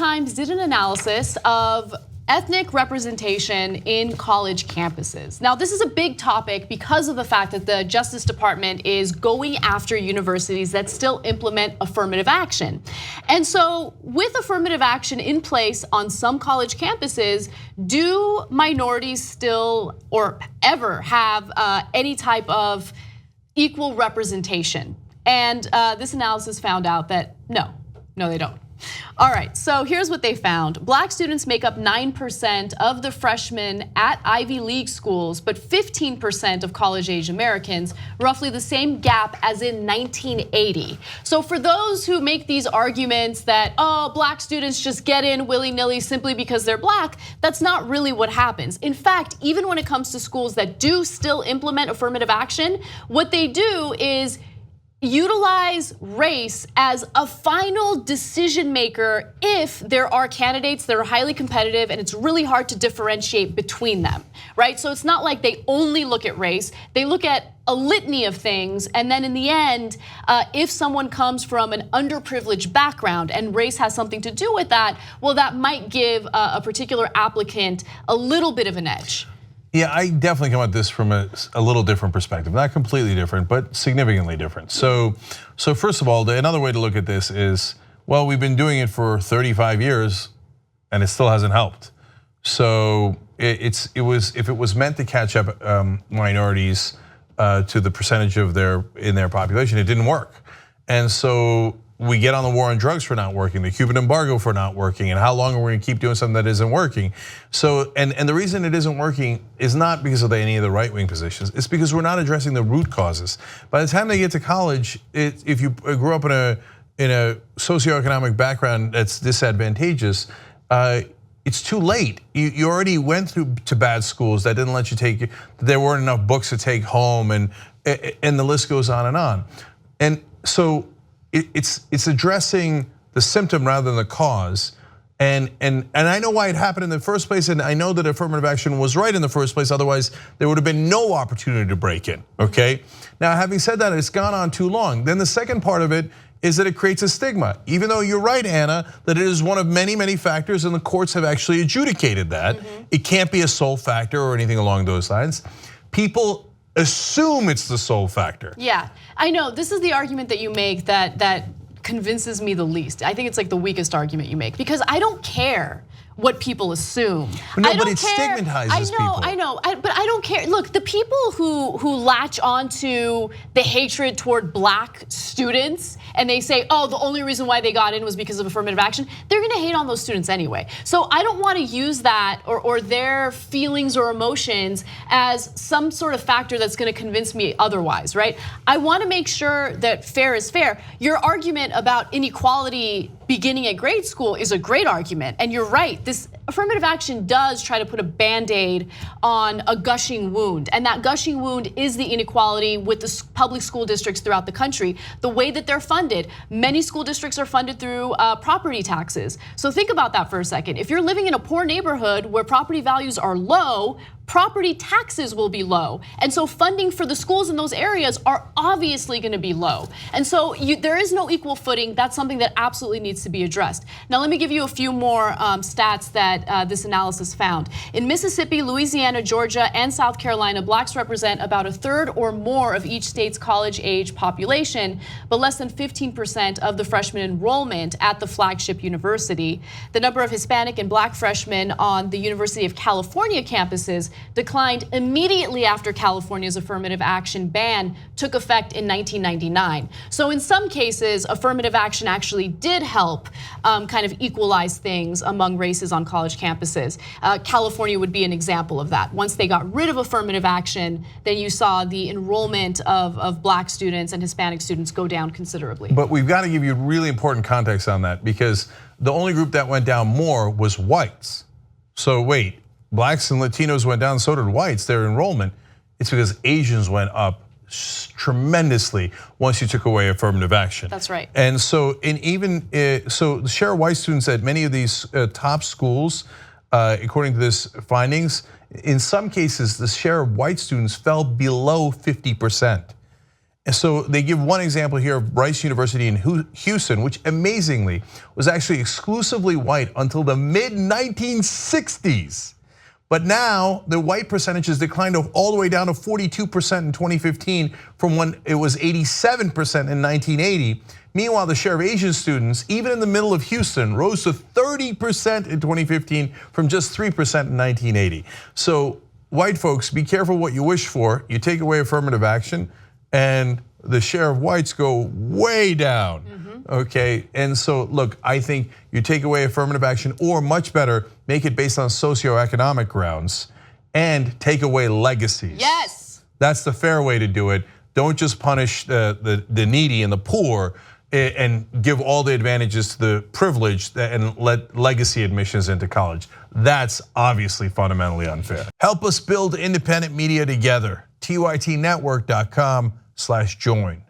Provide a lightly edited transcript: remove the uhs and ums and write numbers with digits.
Times did an analysis of ethnic representation in college campuses. Now, this is a big topic because of the fact that the Justice Department is going after universities that still implement affirmative action. And so with affirmative action in place on some college campuses, do minorities still or ever have any type of equal representation? And this analysis found out that no, they don't. All right, so here's what they found. Black students make up 9% of the freshmen at Ivy League schools, but 15% of college-age Americans, roughly the same gap as in 1980. So for those who make these arguments that, black students just get in willy-nilly simply because they're black, that's not really what happens. In fact, even when it comes to schools that do still implement affirmative action, what they do is utilize race as a final decision maker if there are candidates that are highly competitive and it's really hard to differentiate between them, right? So it's not like they only look at race, they look at a litany of things, and then in the end, if someone comes from an underprivileged background and race has something to do with that, well, that might give a particular applicant a little bit of an edge. Yeah, I definitely come at this from a little different perspective. Not completely different, but significantly different. So first of all, another way to look at this is, well, we've been doing it for 35 years and it still hasn't helped. So if it was meant to catch up minorities to the percentage of in their population, it didn't work. And so we get on the war on drugs for not working, the Cuban embargo for not working, and how long are we gonna keep doing something that isn't working? So, and the reason it isn't working is not because of any of the right-wing positions, it's because we're not addressing the root causes. By the time they get to college, if you grew up in a socioeconomic background that's disadvantageous, it's too late. You already went to bad schools that didn't let you take, there weren't enough books to take home, and the list goes on and on. And so, it's addressing the symptom rather than the cause, and I know why it happened in the first place, and I know that affirmative action was right in the first place. Otherwise, there would have been no opportunity to break in. Okay. Now, having said that, it's gone on too long. Then the second part of it is that it creates a stigma. Even though you're right, Anna, that it is one of many factors, and the courts have actually adjudicated that. It can't be a sole factor or anything along those lines. People assume it's the sole factor. Yeah, I know, this is the argument that you make that convinces me the least. I think it's like the weakest argument you make, because I don't care what people assume. No, but it stigmatizes people. I know, but I don't care. Look, the people who latch onto the hatred toward black students and they say, the only reason why they got in was because of affirmative action, they're gonna hate on those students anyway. So I don't wanna use that or their feelings or emotions as some sort of factor that's gonna convince me otherwise, right? I wanna make sure that fair is fair. Your argument about inequality beginning at grade school is a great argument, and you're right. This affirmative action does try to put a Band-Aid on a gushing wound, and that gushing wound is the inequality with the public school districts throughout the country. The way that they're funded, many school districts are funded through property taxes. So think about that for a second. If you're living in a poor neighborhood where property values are low, property taxes will be low. And so funding for the schools in those areas are obviously gonna be low. And so there is no equal footing. That's something that absolutely needs to be addressed. Now let me give you a few more stats that this analysis found. In Mississippi, Louisiana, Georgia, and South Carolina, blacks represent about a third or more of each state's college age population, but less than 15% of the freshman enrollment at the flagship university. The number of Hispanic and black freshmen on the University of California campuses declined immediately after California's affirmative action ban took effect in 1999. So in some cases, affirmative action actually did help kind of equalize things among races on college campuses. California would be an example of that. Once they got rid of affirmative action, then you saw the enrollment of black students and Hispanic students go down considerably. But we've got to give you really important context on that, because the only group that went down more was whites. So wait, blacks and Latinos went down, so did whites, their enrollment. It's because Asians went up tremendously once you took away affirmative action. That's right. And so, so the share of white students at many of these top schools, according to this findings, in some cases, the share of white students fell below 50%. And so they give one example here of Rice University in Houston, which amazingly was actually exclusively white until the mid-1960s. But now the white percentages declined all the way down to 42% in 2015 from when it was 87% in 1980. Meanwhile, the share of Asian students, even in the middle of Houston, rose to 30% in 2015 from just 3% in 1980. So white folks, be careful what you wish for. You take away affirmative action and the share of whites go way down. Okay, and so look, I think you take away affirmative action, or much better, make it based on socioeconomic grounds and take away legacies. Yes. That's the fair way to do it. Don't just punish the needy and the poor and give all the advantages to the privileged and let legacy admissions into college. That's obviously fundamentally unfair. Help us build independent media together. tytnetwork.com/join.